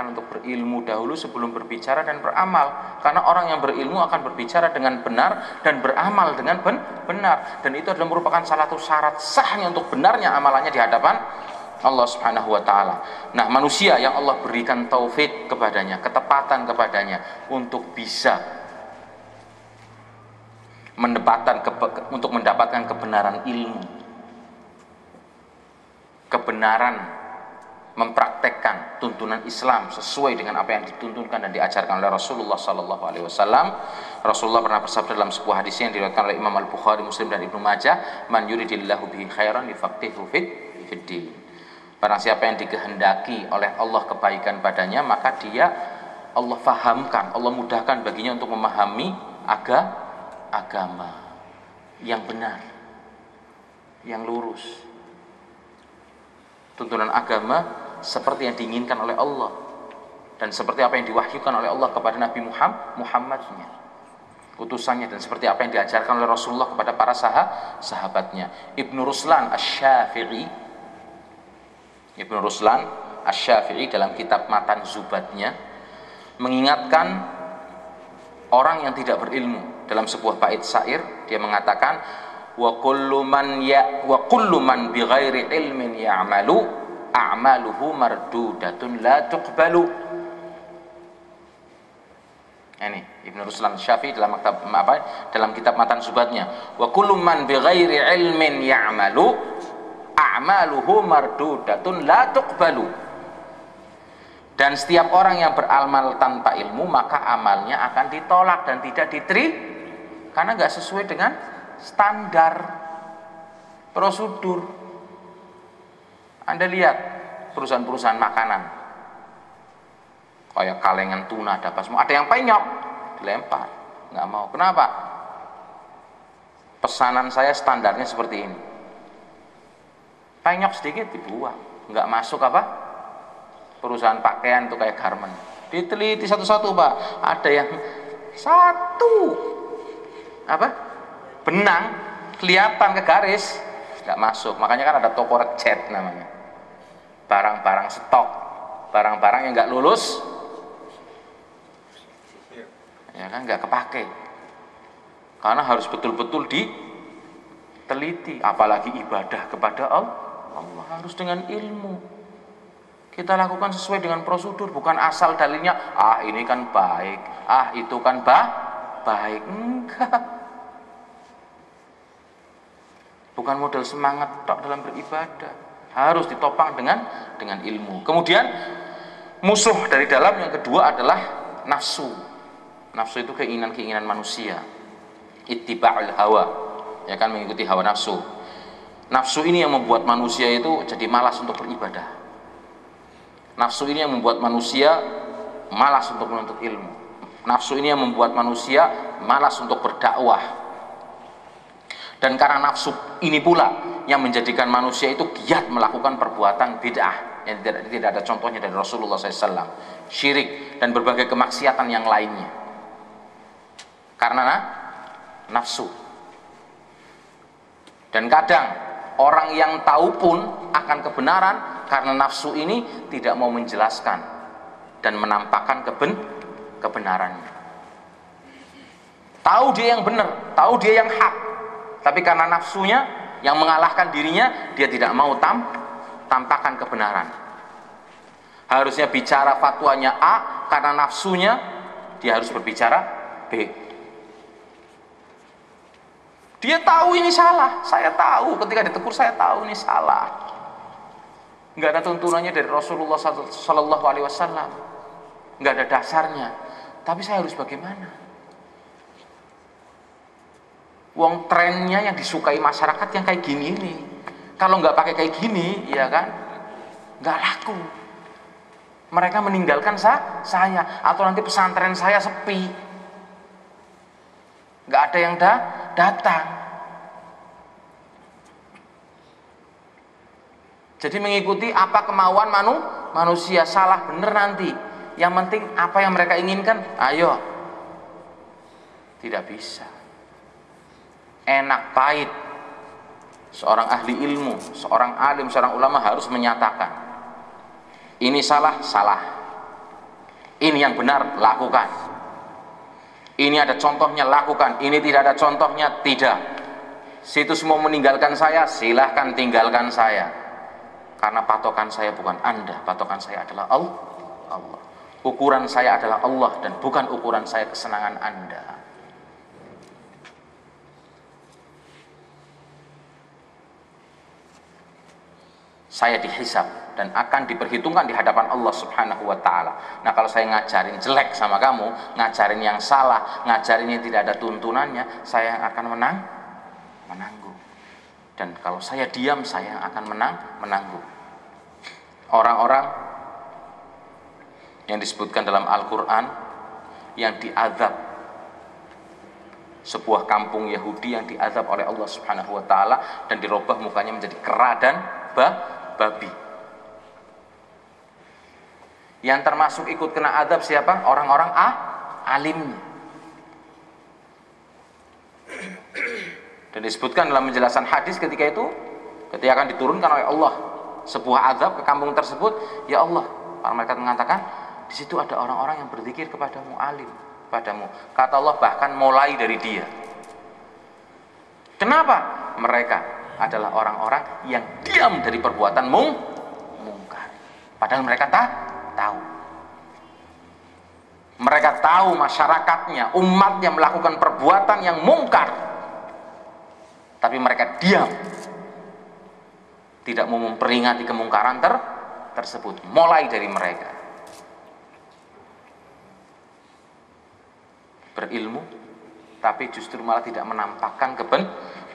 untuk berilmu dahulu sebelum berbicara dan beramal, karena orang yang berilmu akan berbicara dengan benar dan beramal dengan benar, dan itu adalah merupakan salah satu syarat sahnya untuk benarnya amalannya di hadapan Allah Subhanahu wa taala. Nah, manusia yang Allah berikan taufik kepadanya, ketepatan kepadanya untuk bisa mendapatkan kebenaran ilmu, kebenaran mempraktekkan tuntunan Islam sesuai dengan apa yang dituntunkan dan diajarkan oleh Rasulullah sallallahu alaihi wasallam. Rasulullah pernah bersabda dalam sebuah hadis yang diriwayatkan oleh Imam Al-Bukhari, Muslim dan Ibnu Majah, "Man yuridillahu bihi khairan yufaqihuhu fid-din." Barang siapa yang dikehendaki oleh Allah kebaikan padanya, maka dia Allah fahamkan, Allah mudahkan baginya untuk memahami agama yang benar, yang lurus. Tuntunan agama seperti yang diinginkan oleh Allah dan seperti apa yang diwahyukan oleh Allah kepada Nabi Muhammadnya, utusannya, dan seperti apa yang diajarkan oleh Rasulullah kepada para sahabatnya. Ibnu Ruslan Asy-Syafi'i dalam kitab Matan Zubatnya mengingatkan orang yang tidak berilmu dalam sebuah bait syair. Dia mengatakan, wa kullu man bighairi ilmin ya'malu a'maluhu mardudatun la tuqbalu. Ini Ibnu Ruslan Syafi'i dalam kitab Matan Zubatnya, wa kullu man bighairi ilmin ya'malu a'maluhu mardudatun la tuqbalu. Dan setiap orang yang beramal tanpa ilmu, maka amalnya akan ditolak dan tidak diterima karena enggak sesuai dengan standar prosedur. Anda lihat perusahaan-perusahaan makanan kayak kalengan tuna, ada semua, ada yang penyok dilempar, nggak mau. Kenapa? Pesanan saya standarnya seperti ini, penyok sedikit dibuang, nggak masuk perusahaan pakaian itu kayak garment, diteliti satu-satu Pak, ada yang satu benang kelihatan ke garis, nggak masuk. Makanya kan ada toko reject namanya, barang-barang stok, barang-barang yang nggak lulus ya kan nggak kepake, karena harus betul-betul diteliti. Apalagi ibadah kepada Allah harus dengan ilmu. Kita lakukan sesuai dengan prosedur, bukan asal dalilnya ini kan baik, itu kan baik. Enggak, bukan modal semangat tok dalam beribadah, harus ditopang dengan ilmu. Kemudian musuh dari dalam yang kedua adalah nafsu. Nafsu itu keinginan-keinginan manusia, ittiba'ul hawa, ya kan, mengikuti hawa nafsu. Nafsu ini yang membuat manusia itu jadi malas untuk beribadah. Nafsu ini yang membuat manusia malas untuk menuntut ilmu. Nafsu ini yang membuat manusia malas untuk berdakwah. Dan karena nafsu ini pula yang menjadikan manusia itu giat melakukan perbuatan bid'ah yang tidak ada contohnya dari Rasulullah SAW, syirik dan berbagai kemaksiatan yang lainnya, karena nafsu. Dan kadang orang yang tahu pun akan kebenaran, karena nafsu ini tidak mau menjelaskan dan menampakkan kebenarannya. Tahu dia yang benar, tahu dia yang hak, tapi karena nafsunya yang mengalahkan dirinya, dia tidak mau tampakkan kebenaran. Harusnya bicara fatwanya A, karena nafsunya dia harus berbicara B. Dia tahu ini salah, saya tahu, ketika ditegur saya tahu ini salah. Nggak ada tuntunannya dari Rasulullah Sallallahu Alaihi Wasallam, nggak ada dasarnya. Tapi saya harus bagaimana? Wong trennya yang disukai masyarakat yang kayak gini ini, kalau nggak pakai kayak gini, ya kan, nggak laku. Mereka meninggalkan saya, atau nanti pesantren saya sepi, nggak ada yang datang. Jadi mengikuti apa kemauan manusia, salah bener nanti. Yang penting apa yang mereka inginkan, ayo. Tidak bisa. Enak pahit. Seorang ahli ilmu, seorang alim, seorang ulama harus menyatakan ini salah, Ini yang benar, lakukan. Ini ada contohnya, lakukan. Ini tidak ada contohnya, tidak. Situs mau meninggalkan saya, silahkan tinggalkan saya. Karena patokan saya bukan Anda, patokan saya adalah Allah. Ukuran saya adalah Allah dan bukan ukuran saya kesenangan Anda. Saya dihisab dan akan diperhitungkan di hadapan Allah Subhanahu wa ta'ala. Nah, kalau saya ngajarin jelek sama kamu, ngajarin yang salah, ngajarin yang tidak ada tuntunannya, saya yang akan menanggung. Dan kalau saya diam, saya yang akan menanggung. Orang-orang yang disebutkan dalam Al-Quran yang diazab, sebuah kampung Yahudi yang diazab oleh Allah Subhanahu wa ta'ala dan dirubah mukanya menjadi kera dan babi. Yang termasuk ikut kena azab siapa? Orang-orang alimnya. Dan disebutkan dalam penjelasan hadis ketika itu, ketika akan diturunkan oleh Allah sebuah azab ke kampung tersebut, ya Allah, para malaikat mengatakan, di situ ada orang-orang yang berzikir kepadamu, alim padamu. Kata Allah, bahkan mulai dari dia. Kenapa? Mereka adalah orang-orang yang diam dari perbuatan mungkar. Padahal mereka tahu. Mereka tahu masyarakatnya, umatnya melakukan perbuatan yang mungkar. Tapi mereka diam. Tidak mau memperingati kemungkaran tersebut. Mulai dari mereka. Berilmu, tapi justru malah tidak menampakkan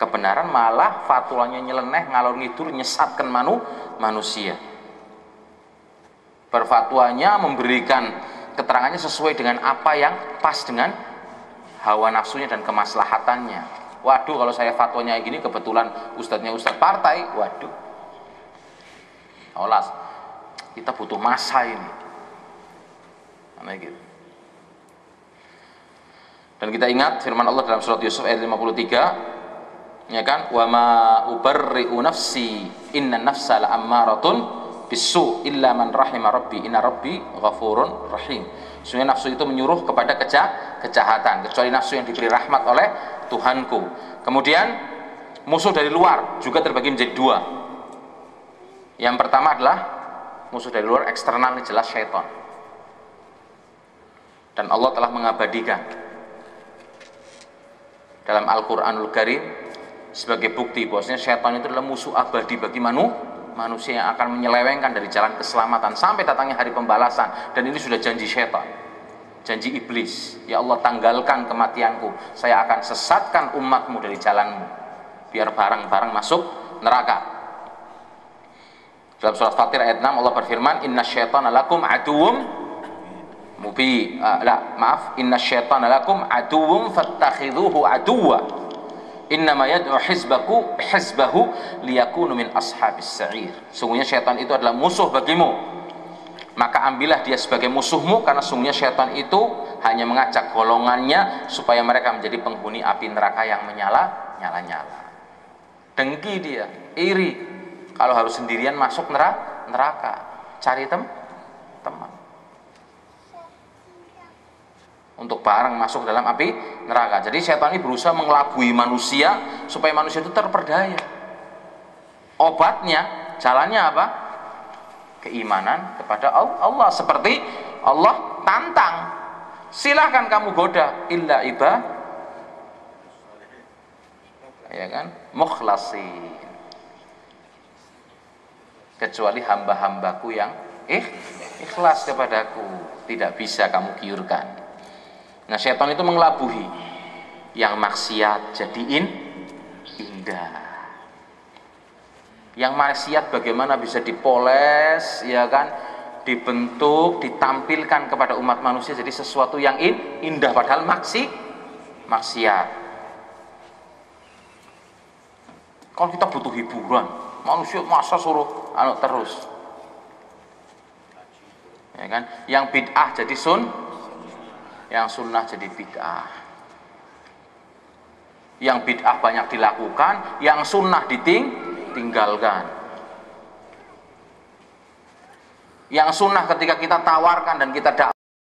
kebenaran, malah fatwanya nyeleneh, ngalor ngidur, nyesatkan manusia. Berfatwanya memberikan keterangannya sesuai dengan apa yang pas dengan hawa nafsunya dan kemaslahatannya. Waduh, kalau saya fatwanya gini, kebetulan ustadznya ustadz partai, waduh, olas, kita butuh masa ini. Namanya gitu. Dan kita ingat firman Allah dalam surat Yusuf ayat 53, ya kan, wa ma ubarri'u nafsi innan nafsa la'ammaratun bisu illa man rahima rabbi inna rabbi ghafurun rahim. Sesungguhnya nafsu itu menyuruh kepada kejahatan, kecuali nafsu yang diberi rahmat oleh Tuhanku. Kemudian musuh dari luar juga terbagi menjadi dua. Yang pertama adalah musuh dari luar eksternal, ini jelas syaitan. Dan Allah telah mengabadikan dalam Al-Quranul Karim sebagai bukti bahwasanya syaitan itu adalah musuh abadi bagi manusia yang akan menyelewengkan dari jalan keselamatan sampai datangnya hari pembalasan. Dan ini sudah janji syaitan, janji iblis. Ya Allah, tanggalkan kematianku, saya akan sesatkan umatmu dari jalanmu biar barang-barang masuk neraka. Dalam surat Fatir ayat 6 Allah berfirman, inna syaitana lakum aduwwum inna syaitana lakum aduwwum fattakhidhuhu aduwwa innama yad'u hizbahu liyakunu min ashabis sa'ir. Sungguhnya syaitan itu adalah musuh bagimu, maka ambillah dia sebagai musuhmu, karena sungguhnya syaitan itu hanya mengajak golongannya supaya mereka menjadi penghuni api neraka yang menyala-nyala. Dengki dia, iri kalau harus sendirian masuk neraka, cari teman untuk bareng masuk dalam api neraka. Jadi setan ini berusaha mengelabui manusia supaya manusia itu terperdaya. Obatnya, jalannya apa? Keimanan kepada Allah. Seperti Allah tantang, silahkan kamu goda illa ya kan, mukhlasin, kecuali hamba-hambaku yang ikhlas kepadaku, tidak bisa kamu giurkan. Nah, syaitan itu mengelabuhi yang maksiat jadi indah. Yang maksiat bagaimana bisa dipoles, ya kan, dibentuk, ditampilkan kepada umat manusia jadi sesuatu yang indah, padahal maksiat. Kalau kita butuh hiburan, manusia masa suruh terus, ya kan? Yang bid'ah jadi yang sunnah jadi bid'ah. Yang bid'ah banyak dilakukan, yang sunnah ditinggalkan. Yang sunnah ketika kita tawarkan dan kita